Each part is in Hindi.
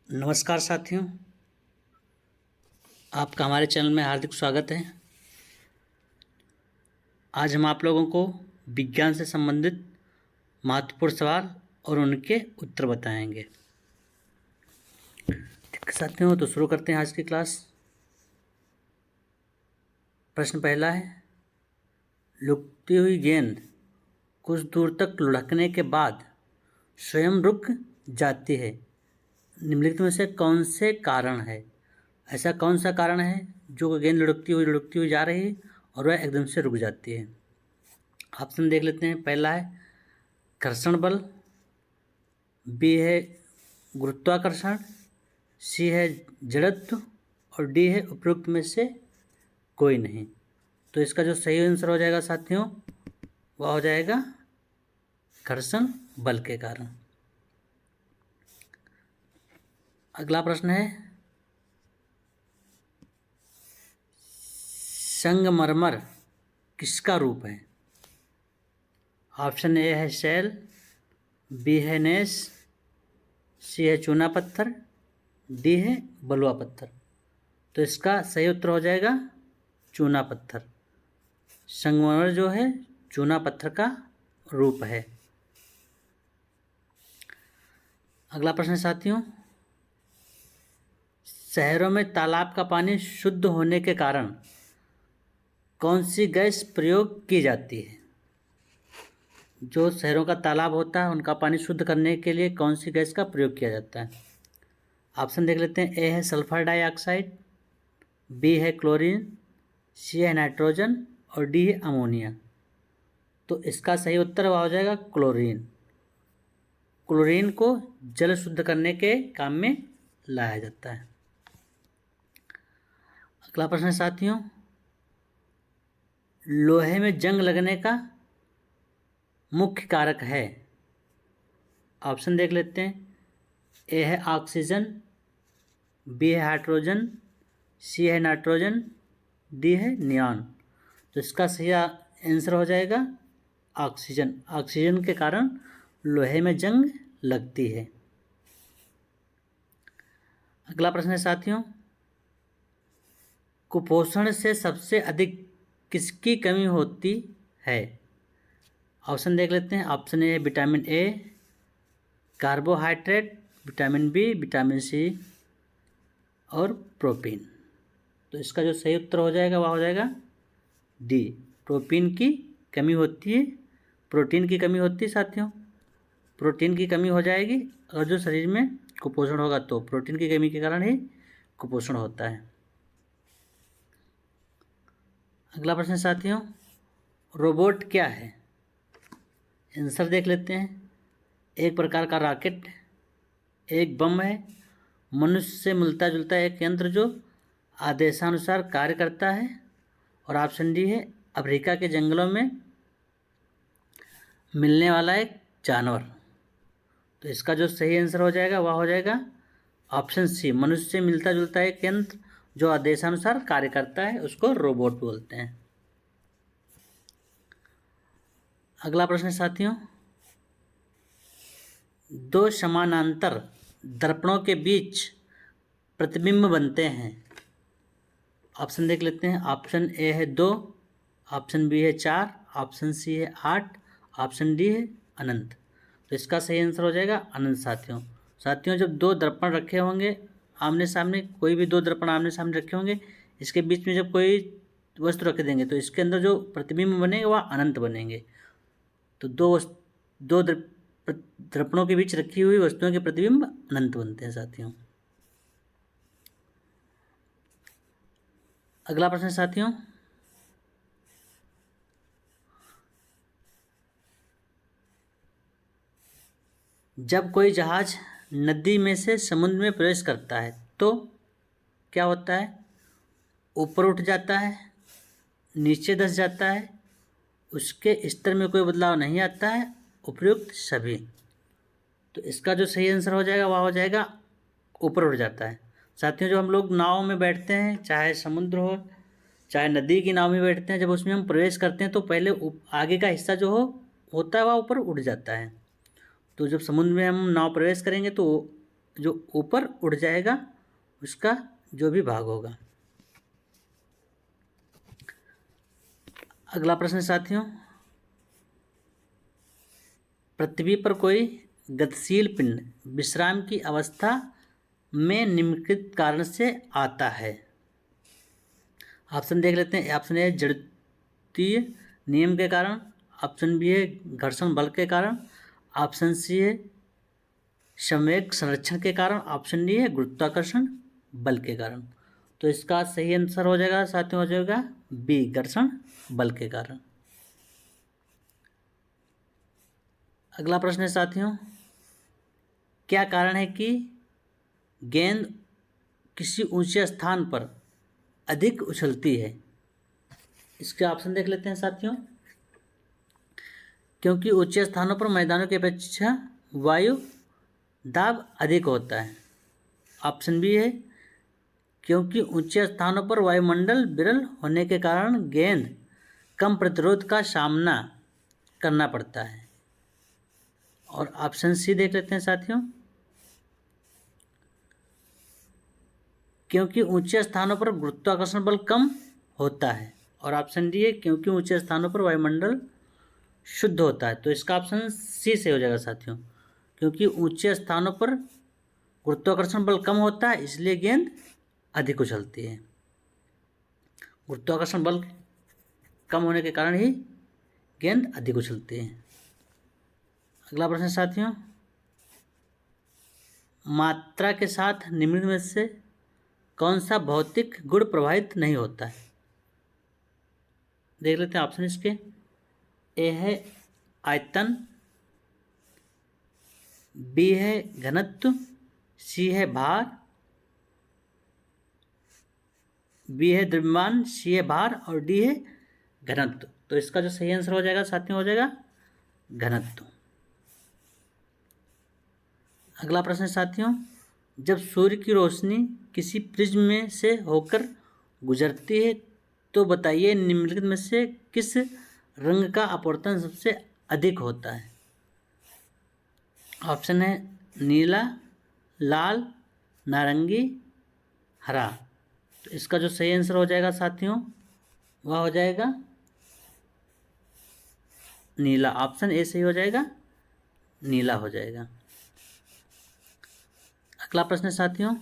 नमस्कार साथियों, आपका हमारे चैनल में हार्दिक स्वागत है। आज हम आप लोगों को विज्ञान से संबंधित महत्वपूर्ण सवाल और उनके उत्तर बताएंगे। ठीक है साथियों, तो शुरू करते हैं आज की क्लास। प्रश्न पहला है, लुढ़कती हुई गेंद कुछ दूर तक लुढ़कने के बाद स्वयं रुक जाती है। निम्नलिखित में से कौन से कारण है? ऐसा कौन सा कारण है जो गेंद लुढ़कती हुई जा रही है और वह एकदम से रुक जाती है? ऑप्शन देख लेते हैं। पहला है घर्षण बल, बी है गुरुत्वाकर्षण, सी है जड़त्व और डी है उपरोक्त में से कोई नहीं। तो इसका जो सही आंसर हो जाएगा साथियों, वह हो जाएगा घर्षण बल के कारण। अगला प्रश्न है, संगमरमर किसका रूप है? ऑप्शन ए है शैल, बी है नेस, सी है चूना पत्थर, डी है बलुआ पत्थर। तो इसका सही उत्तर हो जाएगा चूना पत्थर। संगमरमर जो है चूना पत्थर का रूप है। अगला प्रश्न साथियों, शहरों में तालाब का पानी शुद्ध होने के कारण कौन सी गैस प्रयोग की जाती है? जो शहरों का तालाब होता है उनका पानी शुद्ध करने के लिए कौन सी गैस का प्रयोग किया जाता है? ऑप्शन देख लेते हैं। ए है सल्फर डाइऑक्साइड, बी है क्लोरीन, सी है नाइट्रोजन और डी है अमोनिया। तो इसका सही उत्तर हो जाएगा क्लोरीन। क्लोरीन को जल शुद्ध करने के काम में लाया जाता है। अगला प्रश्न साथियों, लोहे में जंग लगने का मुख्य कारक है। ऑप्शन देख लेते हैं। ए है ऑक्सीजन, बी है हाइड्रोजन, सी है नाइट्रोजन, डी है नियॉन। तो इसका सही आंसर हो जाएगा ऑक्सीजन। ऑक्सीजन के कारण लोहे में जंग लगती है। अगला प्रश्न है साथियों, कुपोषण से सबसे अधिक किसकी कमी होती है? ऑप्शन देख लेते हैं। ऑप्शन ए है vitamin A, carbohydrate, vitamin B, vitamin C और प्रोटीन। तो इसका जो सही उत्तर हो जाएगा वह हो जाएगा डी, प्रोटीन की कमी होती है। प्रोटीन की कमी होती है साथियों, प्रोटीन की कमी हो जाएगी और जो शरीर में कुपोषण होगा तो प्रोटीन की कमी के कारण ही कुपोषण होता है। अगला प्रश्न साथियों, रोबोट क्या है? आंसर देख लेते हैं। एक प्रकार का रॉकेट, एक बम है, मनुष्य से मिलता जुलता एक यंत्र जो आदेशानुसार कार्य करता है और ऑप्शन डी है अफ्रीका के जंगलों में मिलने वाला एक जानवर। तो इसका जो सही आंसर हो जाएगा वह हो जाएगा ऑप्शन सी, मनुष्य से मिलता जुलता एक यंत्र जो आदेशानुसार कार्य करता है, उसको रोबोट बोलते हैं। अगला प्रश्न साथियों, दो समानांतर दर्पणों के बीच प्रतिबिंब बनते हैं। ऑप्शन देख लेते हैं। ऑप्शन ए है 2, ऑप्शन बी है 4, ऑप्शन सी है 8, ऑप्शन डी है अनंत। तो इसका सही आंसर हो जाएगा अनंत साथियों। साथियों, जब दो दर्पण रखे होंगे आमने सामने, कोई भी दो दर्पण आमने सामने रखे होंगे, इसके बीच में जब कोई वस्तु रख देंगे तो इसके अंदर जो प्रतिबिंब बनेंगे वह अनंत बनेंगे। तो दो दर्पणों के बीच रखी हुई वस्तुओं के प्रतिबिंब अनंत बनते हैं साथियों। अगला प्रश्न साथियों, जब कोई जहाज नदी में से समुद्र में प्रवेश करता है तो क्या होता है? ऊपर उठ जाता है, नीचे धंस जाता है, उसके स्तर में कोई बदलाव नहीं आता है, उपयुक्त सभी। तो इसका जो सही आंसर हो जाएगा वह हो जाएगा ऊपर उठ जाता है। साथियों, जो हम लोग नाव में बैठते हैं, चाहे समुद्र हो चाहे नदी की नाव में बैठते हैं, जब उसमें हम प्रवेश करते हैं तो पहले आगे का हिस्सा जो होता है वह ऊपर उठ जाता है। तो जब समुद्र में हम नाव प्रवेश करेंगे तो जो ऊपर उड़ जाएगा उसका जो भी भाग होगा। अगला प्रश्न साथियों, पृथ्वी पर कोई गतिशील पिंड विश्राम की अवस्था में निम्नलिखित कारण से आता है। ऑप्शन देख लेते हैं। ऑप्शन ए जड़त्वीय नियम के कारण, ऑप्शन बी है घर्षण बल के कारण, ऑप्शन सी है संवेग संरक्षण के कारण, ऑप्शन डी है गुरुत्वाकर्षण बल के कारण। तो इसका सही आंसर हो जाएगा साथियों, हो जाएगा बी, घर्षण बल के कारण। अगला प्रश्न है साथियों, क्या कारण है कि गेंद किसी ऊंचे स्थान पर अधिक उछलती है? इसके ऑप्शन देख लेते हैं साथियों। क्योंकि ऊंचे स्थानों पर मैदानों की अपेक्षा वायु दाब अधिक होता है। ऑप्शन बी है क्योंकि ऊंचे स्थानों पर वायुमंडल विरल होने के कारण गेंद कम प्रतिरोध का सामना करना पड़ता है। और ऑप्शन सी देख लेते हैं साथियों, क्योंकि ऊंचे स्थानों पर गुरुत्वाकर्षण बल कम होता है। और ऑप्शन डी है क्योंकि ऊंचे स्थानों पर वायुमंडल शुद्ध होता है। तो इसका ऑप्शन सी से हो जाएगा साथियों, क्योंकि ऊंचे स्थानों पर गुरुत्वाकर्षण बल कम होता है इसलिए गेंद अधिक उछलती है। गुरुत्वाकर्षण बल कम होने के कारण ही गेंद अधिक उछलती है। अगला प्रश्न साथियों, मात्रा के साथ निम्नलिखित में से कौन सा भौतिक गुण प्रभावित नहीं होता है? देख लेते हैं ऑप्शन इसके। ए है आयतन, बी है घनत्व, सी है भार, बी है द्रव्यमान, सी है भार और डी है घनत्व। तो इसका जो सही आंसर हो जाएगा साथियों, हो जाएगा घनत्व। अगला प्रश्न साथियों, जब सूर्य की रोशनी किसी प्रिज्म में से होकर गुजरती है तो बताइए निम्नलिखित में से किस रंग का अपवर्तन सबसे अधिक होता है? ऑप्शन है नीला, लाल, नारंगी, हरा। तो इसका जो सही आंसर हो जाएगा साथियों, वह हो जाएगा नीला। ऑप्शन ए सही हो जाएगा, नीला हो जाएगा। अगला प्रश्न साथियों,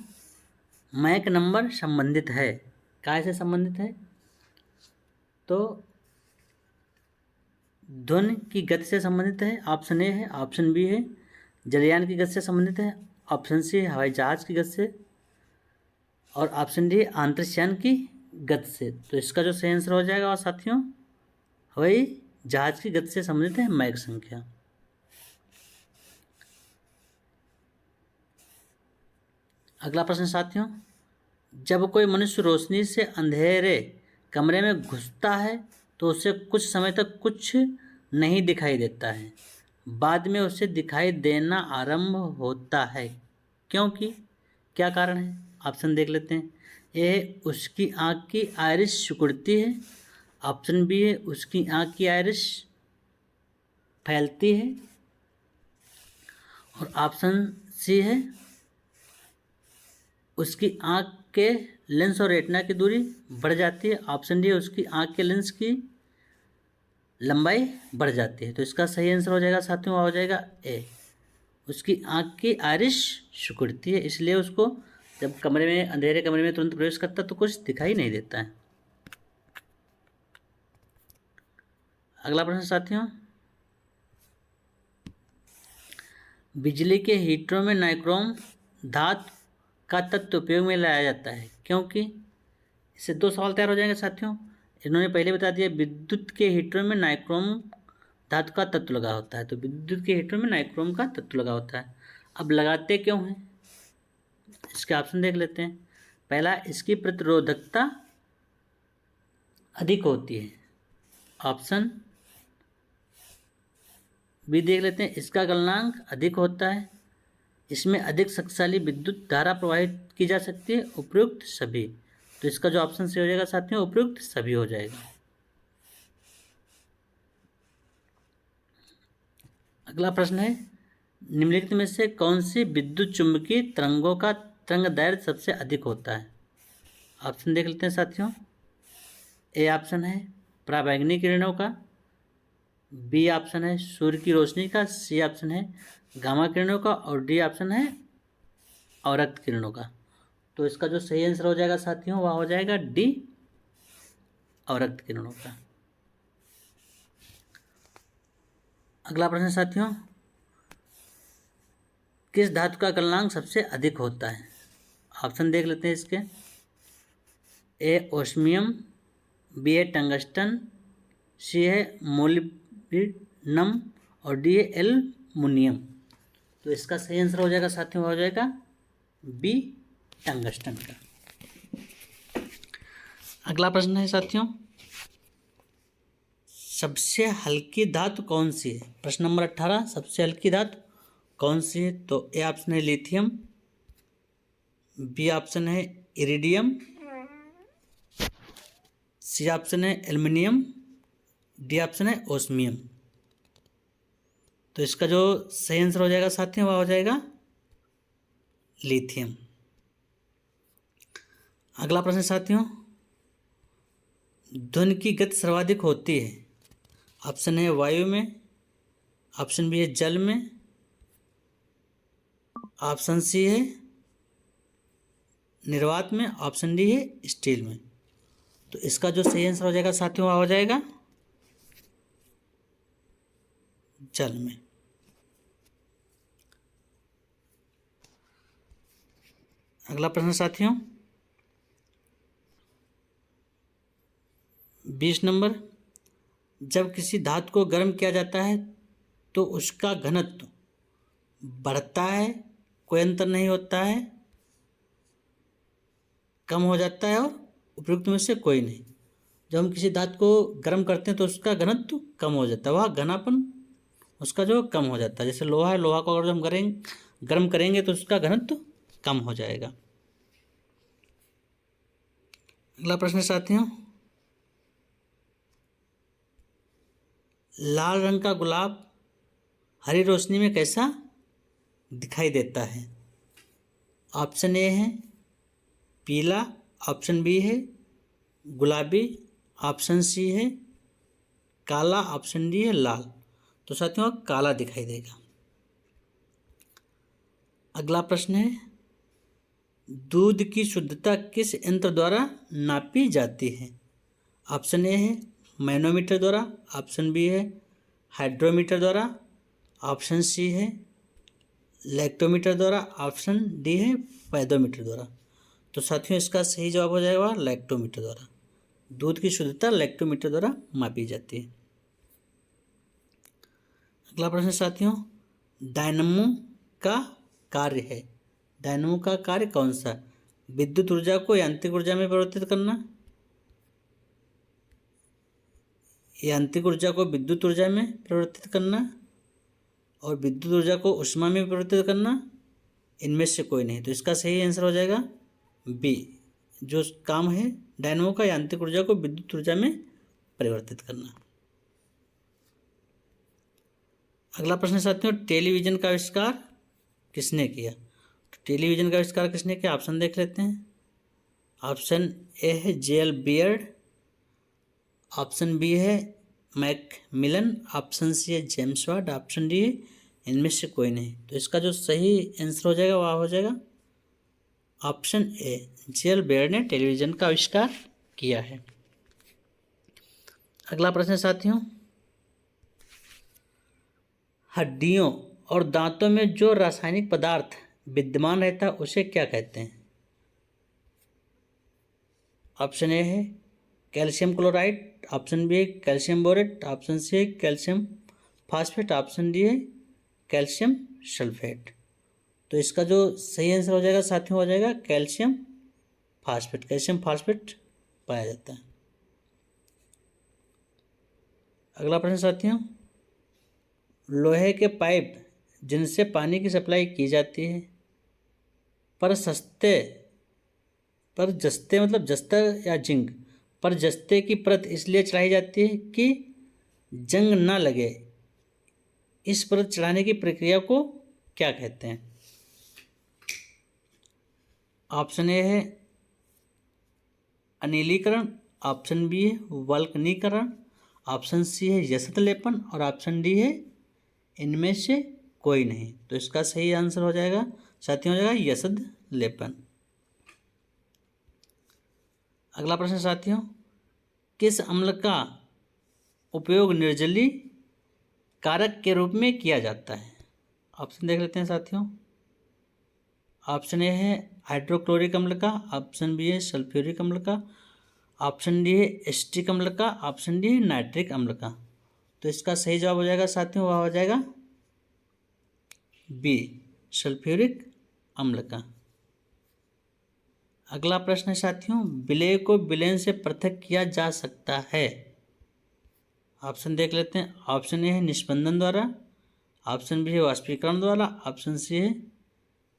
मैक नंबर संबंधित है, काय से संबंधित है? तो ध्वनि की गति से संबंधित है। ऑप्शन ए है, ऑप्शन बी है जलयान की गति से संबंधित है, ऑप्शन सी है हवाई जहाज की गति से, और ऑप्शन डी अंतरिक्षयान की गति से। तो इसका जो सही आंसर हो जाएगा साथियों, हवाई जहाज की गति से संबंधित है मैक संख्या। अगला प्रश्न साथियों, जब कोई मनुष्य रोशनी से अंधेरे कमरे में घुसता है तो उसे कुछ समय तक कुछ नहीं दिखाई देता है, बाद में उसे दिखाई देना आरंभ होता है, क्योंकि क्या कारण है? ऑप्शन देख लेते हैं। ए है उसकी आँख की आयरिस सिकुड़ती है, ऑप्शन बी है उसकी आँख की आयरिस फैलती है, और ऑप्शन सी है उसकी आँख के लेंस और रेटिना की दूरी बढ़ जाती है, ऑप्शन डी है उसकी आँख के लेंस की लंबाई बढ़ जाती है। तो इसका सही आंसर हो जाएगा साथियों, हो जाएगा ए, उसकी आँख की आयरिस सिकुड़ती है इसलिए उसको जब कमरे में अंधेरे कमरे में तुरंत प्रवेश करता तो कुछ दिखाई नहीं देता है। अगला प्रश्न साथियों, बिजली के हीटरों में नाइक्रोम धातु का तत्व उपयोग में लाया जाता है, क्योंकि इससे दो सवाल तैयार हो जाएंगे साथियों। इन्होंने पहले बता दिया विद्युत के हीटरों में नाइक्रोम धातु का तत्व लगा होता है, तो विद्युत के हीटरों में नाइक्रोम का तत्व लगा होता है। अब लगाते क्यों हैं, इसके ऑप्शन देख लेते हैं। पहला, इसकी प्रतिरोधकता अधिक होती है, ऑप्शन बी देख लेते हैं, इसका गलनांक अधिक होता है, इसमें अधिक शक्तिशाली विद्युत धारा प्रवाहित की जा सकती है, उपयुक्त सभी। तो इसका जो ऑप्शन से हो जाएगा साथियों, उपयुक्त सभी हो जाएगा। अगला प्रश्न है, निम्नलिखित में से कौन सी विद्युत चुम्बकीय तरंगों का तरंग दैर्घ्य सबसे अधिक होता है? ऑप्शन देख लेते हैं साथियों। ए ऑप्शन है पराबैंगनी किरणों का, बी ऑप्शन है सूर्य की रोशनी का, सी ऑप्शन है गामा किरणों का और डी ऑप्शन है अवरक्त किरणों का। तो इसका जो सही आंसर हो जाएगा साथियों वह हो जाएगा डी अवरक्त किरणों का। अगला प्रश्न साथियों, किस धातु का गलनांक सबसे अधिक होता है? ऑप्शन देख लेते हैं इसके। ए ओस्मियम, बी है टंगस्टन, सी है मोलिब्डेनम और डी है एल्युमिनियम। तो इसका सही आंसर हो जाएगा साथियों हो जाएगा बी टंगस्टन का। अगला प्रश्न है साथियों, सबसे हल्की धातु कौन सी है? प्रश्न नंबर 18, सबसे हल्की धातु कौन सी है? तो ए ऑप्शन है लिथियम, बी ऑप्शन है इरिडियम, सी ऑप्शन है एल्युमिनियम, डी ऑप्शन है ओस्मियम। तो इसका जो सही आंसर हो जाएगा साथियों वह हो जाएगा लिथियम। अगला प्रश्न साथियों, ध्वनि की गति सर्वाधिक होती है? ऑप्शन है वायु में, ऑप्शन बी है जल में, ऑप्शन सी है निर्वात में, ऑप्शन डी है स्टील में। तो इसका जो सही आंसर हो जाएगा साथियों वह हो जाएगा जल में। अगला प्रश्न साथियों 20 नंबर, जब किसी धातु को गर्म किया जाता है तो उसका घनत्व बढ़ता है, कोई अंतर नहीं होता है, कम हो जाता है और उपयुक्त में से कोई नहीं। जब हम किसी धातु को गर्म करते हैं तो उसका घनत्व कम हो जाता है, वह घनापन उसका जो कम हो जाता है। जैसे लोहा है, लोहा को अगर हम गर्म करेंगे तो उसका घनत्व कम हो जाएगा। अगला प्रश्न साथियों, लाल रंग का गुलाब हरी रोशनी में कैसा दिखाई देता है? ऑप्शन ए है पीला, ऑप्शन बी है गुलाबी, ऑप्शन सी है काला, ऑप्शन डी है लाल। तो साथियों काला दिखाई देगा। अगला प्रश्न है, दूध की शुद्धता किस यंत्र द्वारा नापी जाती है? ऑप्शन ए है मैनोमीटर द्वारा, ऑप्शन बी है हाइड्रोमीटर द्वारा, ऑप्शन सी है लैक्टोमीटर द्वारा, ऑप्शन डी है पैदोमीटर द्वारा। तो साथियों इसका सही जवाब हो जाएगा लैक्टोमीटर द्वारा। दूध की शुद्धता लैक्टोमीटर द्वारा मापी जाती है। अगला प्रश्न साथियों, डायनमो का कार्य है। डायनमो का कार्य कौन सा? विद्युत ऊर्जा को यांत्रिक ऊर्जा में परिवर्तित करना, यांत्रिक ऊर्जा को विद्युत ऊर्जा में परिवर्तित करना और विद्युत ऊर्जा को ऊष्मा में परिवर्तित करना, इनमें से कोई नहीं। तो इसका सही आंसर हो जाएगा बी, जो काम है डायनमो का यांत्रिक ऊर्जा को विद्युत ऊर्जा में परिवर्तित करना। अगला प्रश्न साथियों, टेलीविजन का आविष्कार किसने किया? तो टेलीविजन का आविष्कार किसने किया? ऑप्शन देख लेते हैं। ऑप्शन ए है जे.एल. बियर्ड, ऑप्शन बी है मैकमिलन, ऑप्शन सी है जेम्स वाट, ऑप्शन डी है इनमें से कोई नहीं। तो इसका जो सही आंसर हो जाएगा वह हो जाएगा ऑप्शन ए, जे.एल. बियर्ड ने टेलीविजन का आविष्कार किया है। अगला प्रश्न साथियों, हड्डियों और दांतों में जो रासायनिक पदार्थ विद्यमान रहता है उसे क्या कहते हैं? ऑप्शन ए है कैल्शियम क्लोराइड, ऑप्शन बी है कैल्शियम बोरेट, ऑप्शन सी है कैल्शियम फास्फेट, ऑप्शन डी है कैल्शियम सल्फेट। तो इसका जो सही आंसर हो जाएगा साथियों हो जाएगा कैल्शियम फास्फेट। कैल्शियम फास्फेट पाया जाता है। अगला प्रश्न साथियों, लोहे के पाइप जिनसे पानी की सप्लाई की जाती है पर जस्ते मतलब जस्तर या जिंक पर जस्ते की परत इसलिए चढ़ाई जाती है कि जंग ना लगे। इस परत चढ़ाने की प्रक्रिया को क्या कहते हैं? ऑप्शन ए है अनिलीकरण, ऑप्शन बी है वल्कनीकरण, ऑप्शन सी है यशत लेपन और ऑप्शन डी है इनमें से कोई नहीं। तो इसका सही आंसर हो जाएगा साथियों, हो जाएगा यशद लेपन। अगला प्रश्न साथियों, किस अम्ल का उपयोग निर्जली कारक के रूप में किया जाता है? ऑप्शन देख लेते हैं साथियों। ऑप्शन ए है हाइड्रोक्लोरिक अम्ल का, ऑप्शन बी है सल्फ्यूरिक अम्ल का, ऑप्शन डी है एस्टिक अम्ल का, ऑप्शन डी है नाइट्रिक अम्ल का। तो इसका सही जवाब हो जाएगा साथियों, वह हो जाएगा बी सल्फ्यूरिक अम्ल का। अगला प्रश्न है साथियों, विलेय को विलयन से पृथक किया जा सकता है? ऑप्शन देख लेते हैं। ऑप्शन ए है निस्पंदन द्वारा, ऑप्शन बी है वाष्पीकरण द्वारा, ऑप्शन सी है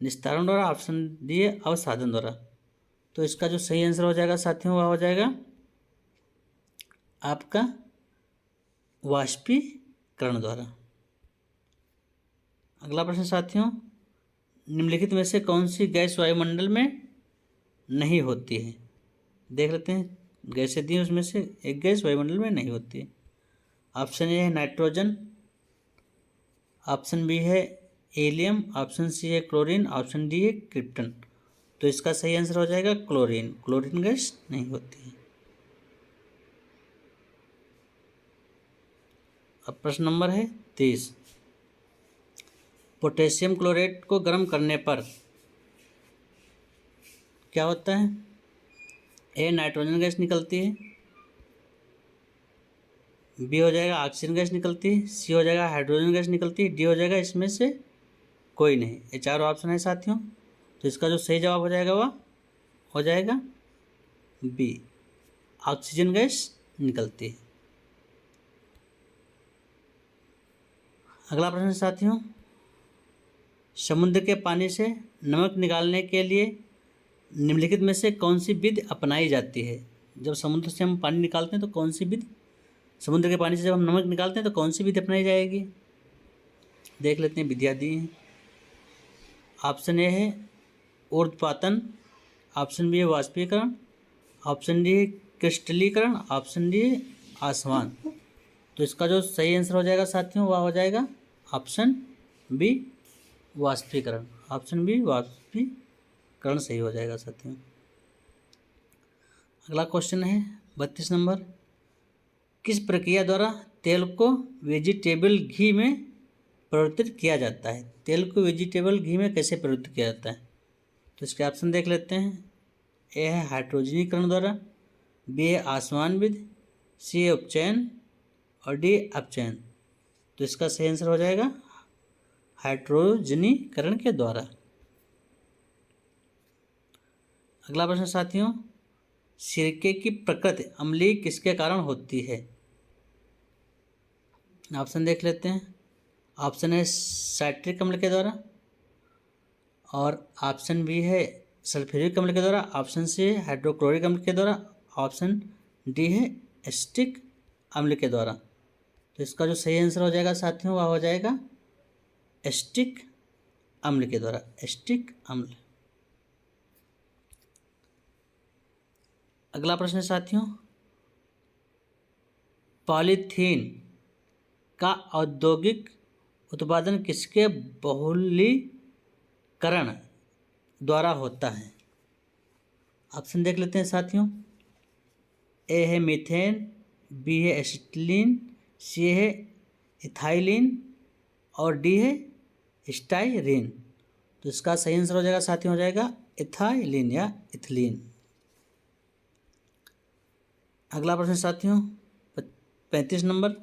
निस्तारण द्वारा, ऑप्शन डी है अवसादन द्वारा। तो इसका जो सही आंसर हो जाएगा साथियों, वह हो जाएगा आपका वाष्पीकरण द्वारा। अगला प्रश्न साथियों, निम्नलिखित में से कौन सी गैस वायुमंडल में नहीं होती है? देख लेते हैं, गैसें दी उसमें से एक गैस वायुमंडल में नहीं होती है। ऑप्शन ए है नाइट्रोजन, ऑप्शन बी है हीलियम, ऑप्शन सी है क्लोरीन, ऑप्शन डी है क्रिप्टन। तो इसका सही आंसर हो जाएगा क्लोरीन। क्लोरीन गैस नहीं होती है। अब प्रश्न नंबर है 30, पोटेशियम क्लोरेट को गर्म करने पर क्या होता है? ए नाइट्रोजन गैस निकलती है, बी हो जाएगा ऑक्सीजन गैस निकलती है, सी हो जाएगा हाइड्रोजन गैस निकलती है, डी हो जाएगा इसमें से कोई नहीं। ये चारों ऑप्शन है साथियों। तो इसका जो सही जवाब हो जाएगा वह हो जाएगा बी ऑक्सीजन गैस निकलती है। अगला प्रश्न साथियों, समुद्र के पानी से नमक निकालने के लिए निम्नलिखित में से कौन सी विधि अपनाई जाती है? जब समुद्र से हम पानी निकालते हैं तो कौन सी विधि, समुद्र के पानी से जब हम नमक निकालते हैं तो कौन सी विधि अपनाई जाएगी? देख लेते हैं, विधियाँ दी हैं। ऑप्शन ए है ऊर्ध्वपातन, ऑप्शन बी है वाष्पीकरण, ऑप्शन डी है क्रिस्टलीकरण, ऑप्शन डी है आसमान। तो इसका जो सही आंसर हो जाएगा साथियों, वह हो जाएगा ऑप्शन बी वाष्पीकरण। ऑप्शन बी वाष्पीकरण सही हो जाएगा साथियों। अगला क्वेश्चन है 32 नंबर, किस प्रक्रिया द्वारा तेल को वेजिटेबल घी में परिवर्तित किया जाता है? तेल को वेजिटेबल घी में कैसे परिवर्तित किया जाता है? तो इसके ऑप्शन देख लेते हैं। ए है हाइड्रोजनीकरण द्वारा, बी है आसमान विधि, सी है उपचयन और डी अपचयन। तो इसका सही आंसर हो जाएगा हाइड्रोजनीकरण के द्वारा। अगला प्रश्न साथियों, सिरके की प्रकृति अम्लीय किसके कारण होती है? ऑप्शन देख लेते हैं। ऑप्शन है साइट्रिक अम्ल के द्वारा, और ऑप्शन बी है सल्फ्यूरिक अम्ल के द्वारा, ऑप्शन सी है हाइड्रोक्लोरिक अम्ल के द्वारा, ऑप्शन डी है एस्टिक अम्ल के द्वारा। तो इसका जो सही आंसर हो जाएगा साथियों, वह हो जाएगा एस्टिक अम्ल के द्वारा, एस्टिक अम्ल। अगला प्रश्न है साथियों, पॉलीथीन का औद्योगिक उत्पादन किसके बहुलीकरण द्वारा होता है? ऑप्शन देख लेते हैं साथियों। ए है मीथेन, बी है एसिटिलीन, सी है इथाइलिन और डी है स्टाइरीन। तो इसका सही आंसर हो जाएगा साथियों, हो जाएगा इथाइलिन या इथिलीन। अगला प्रश्न साथियों 35 नंबर,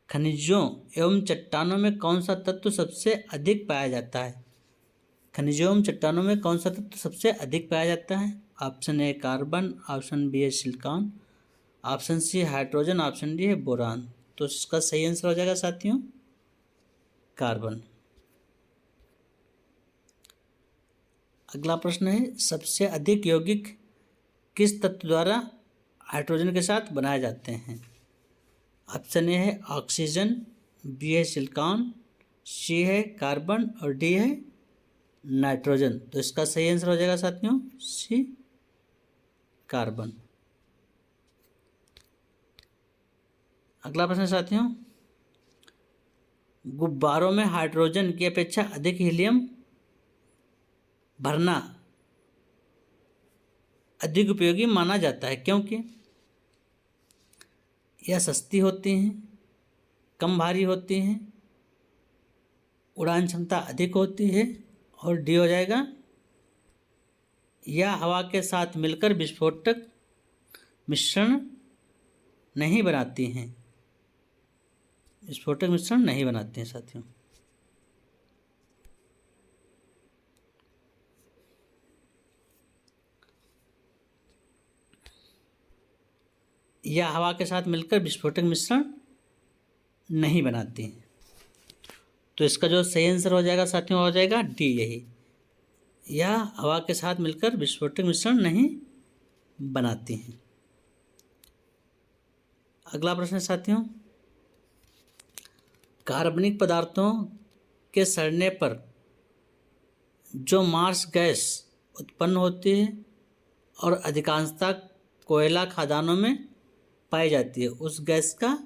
खनिजों एवं चट्टानों में कौन सा तत्व सबसे अधिक पाया जाता है? खनिजों एवं चट्टानों में कौन सा तत्व सबसे अधिक पाया जाता है? Option A carbon, option B है silicon, option C hydrogen, option D है बोरान। तो इसका सही आंसर हो जाएगा साथियों कार्बन। अगला प्रश्न है, सबसे अधिक यौगिक किस तत्व द्वारा हाइड्रोजन के साथ बनाए जाते हैं? ऑप्शन ए है ऑक्सीजन, बी है सिलिकॉन, सी है कार्बन और डी है नाइट्रोजन। तो इसका सही आंसर हो जाएगा साथियों सी कार्बन। अगला प्रश्न साथियों, गुब्बारों में हाइड्रोजन की अपेक्षा अधिक हीलियम भरना अधिक उपयोगी माना जाता है, क्योंकि यह सस्ती होती हैं, कम भारी होती हैं, उड़ान क्षमता अधिक होती है, और डी हो जाएगा यह हवा के साथ मिलकर विस्फोटक मिश्रण नहीं बनाती हैं, विस्फोटक मिश्रण नहीं बनाते हैं साथियों। यह हवा के साथ मिलकर विस्फोटक मिश्रण नहीं बनाती हैं। तो इसका जो सही आंसर हो जाएगा साथियों हो जाएगा डी, यही यह हवा के साथ मिलकर विस्फोटक मिश्रण नहीं बनाती हैं। अगला प्रश्न साथियों, कार्बनिक पदार्थों के सड़ने पर जो मार्श गैस उत्पन्न होती है और अधिकांशतः कोयला खदानों में पाई जाती है, उस गैस का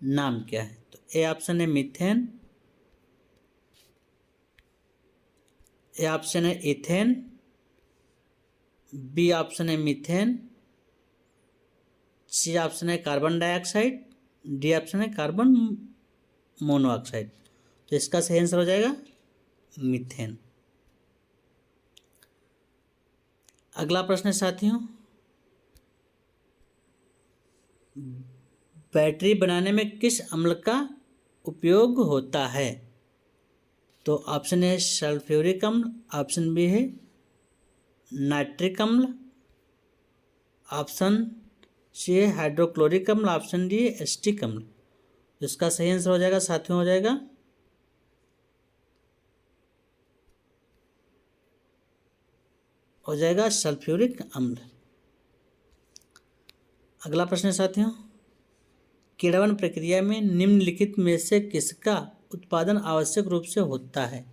नाम क्या है? तो ए ऑप्शन है मीथेन, ए ऑप्शन है इथेन, बी ऑप्शन है मीथेन, सी ऑप्शन है कार्बन डाइऑक्साइड, डी ऑप्शन है कार्बन मोनोऑक्साइड। तो इसका सही आंसर हो जाएगा मीथेन। अगला प्रश्न है साथियों, बैटरी बनाने में किस अम्ल का उपयोग होता है? तो ऑप्शन ए सल्फ्यूरिक अम्ल, ऑप्शन बी है नाइट्रिक अम्ल, ऑप्शन सी है हाइड्रोक्लोरिक अम्ल, ऑप्शन डी है एसिटिक अम्ल। तो इसका सही आंसर हो जाएगा साथियों हो जाएगा सल्फ्यूरिक अम्ल। अगला प्रश्न है साथियों, किण्वन प्रक्रिया में निम्नलिखित में से किसका उत्पादन आवश्यक रूप से होता है?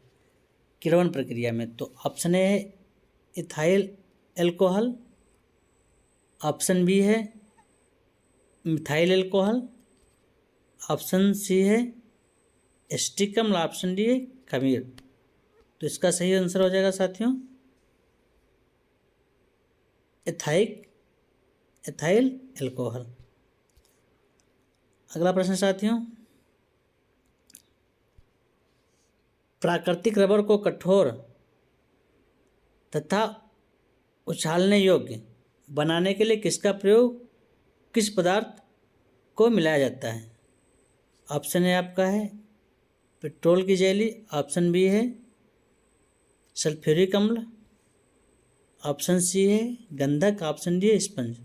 किण्वन प्रक्रिया में तो ऑप्शन ए है इथाइल एल्कोहल, ऑप्शन बी है मिथाइल एल्कोहल, ऑप्शन सी है एसिटिक अम्ल, ऑप्शन डी है खमीर। तो इसका सही आंसर हो जाएगा साथियों इथाइल एल्कोहल। अगला प्रश्न साथियों, प्राकृतिक रबर को कठोर तथा उछालने योग्य बनाने के लिए किसका प्रयोग किस पदार्थ को मिलाया जाता है? ऑप्शन ए आपका है पेट्रोल की जेली, ऑप्शन बी है सल्फ्यूरिक अम्ल, ऑप्शन सी है गंधक, ऑप्शन डी है स्पंज।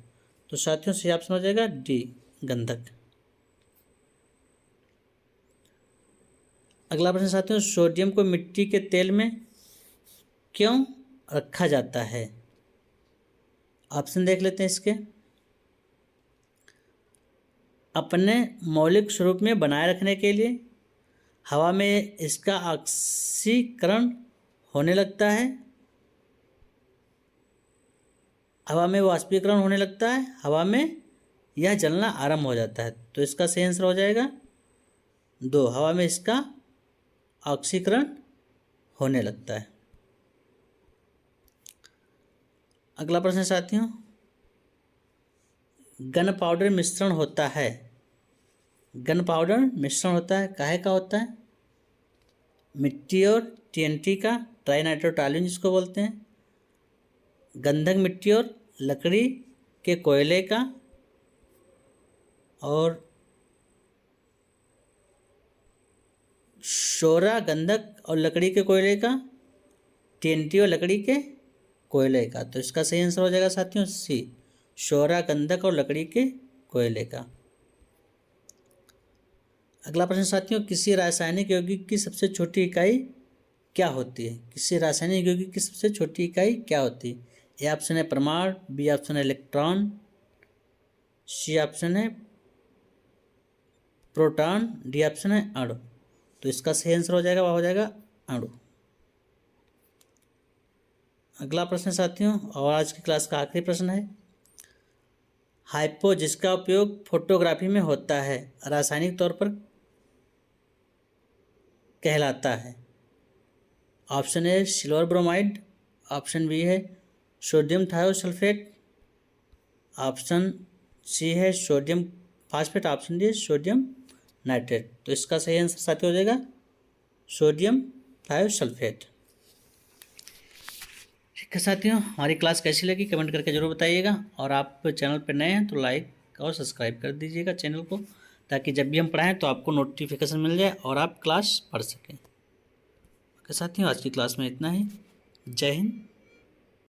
तो साथियों सही ऑप्शन हो जाएगा डी गंधक। अगला प्रश्न साथियों, सोडियम को मिट्टी के तेल में क्यों रखा जाता है? ऑप्शन देख लेते हैं इसके। अपने मौलिक स्वरूप में बनाए रखने के लिए, हवा में इसका ऑक्सीकरण होने लगता है, हवा में वाष्पीकरण होने लगता है, हवा में यह जलना आरंभ हो जाता है। तो इसका सही आंसर हो जाएगा दो, हवा में इसका ऑक्सीकरण होने लगता है। अगला प्रश्न साथियों, गन पाउडर मिश्रण होता है, गन पाउडर मिश्रण होता है काहे का होता है? मिट्टी और टीएनटी का, ट्राइनाइट्रोटॉल्यून जिसको बोलते हैं, गंधक मिट्टी और लकड़ी के कोयले का, और शोरा गंधक और लकड़ी के कोयले का, टीएनटी और लकड़ी के कोयले का। तो इसका सही आंसर हो जाएगा साथियों सी शोरा गंधक और लकड़ी के कोयले का। अगला प्रश्न साथियों, किसी रासायनिक यौगिक की सबसे छोटी इकाई क्या होती है? किसी रासायनिक यौगिक की सबसे छोटी इकाई क्या होती है? ए ऑप्शन है परमाणु, बी ऑप्शन है इलेक्ट्रॉन, सी ऑप्शन है प्रोटॉन, डी ऑप्शन है अणु। तो इसका सही आंसर हो जाएगा, वह हो जाएगा अणु। अगला प्रश्न साथियों, और आज की क्लास का आखिरी प्रश्न है, हाइपो जिसका उपयोग फोटोग्राफी में होता है रासायनिक तौर पर कहलाता है। Option A silver bromide, option B है सोडियम थायोसल्फेट, ऑप्शन सी है सोडियम फास्फेट, ऑप्शन डी है सोडियम नाइट्रेट। तो इसका सही आंसर साथी हो जाएगा सोडियम थायोसल्फेट। ठीक है साथियों, हमारी क्लास कैसी लगी कमेंट करके जरूर बताइएगा, और आप चैनल पर नए हैं तो लाइक और सब्सक्राइब कर दीजिएगा चैनल को, ताकि जब भी हम पढ़ाएं तो आपको नोटिफिकेशन मिल जाए और आप क्लास पढ़ सकें। ओके साथियों, आज की क्लास में इतना ही। जय हिंद,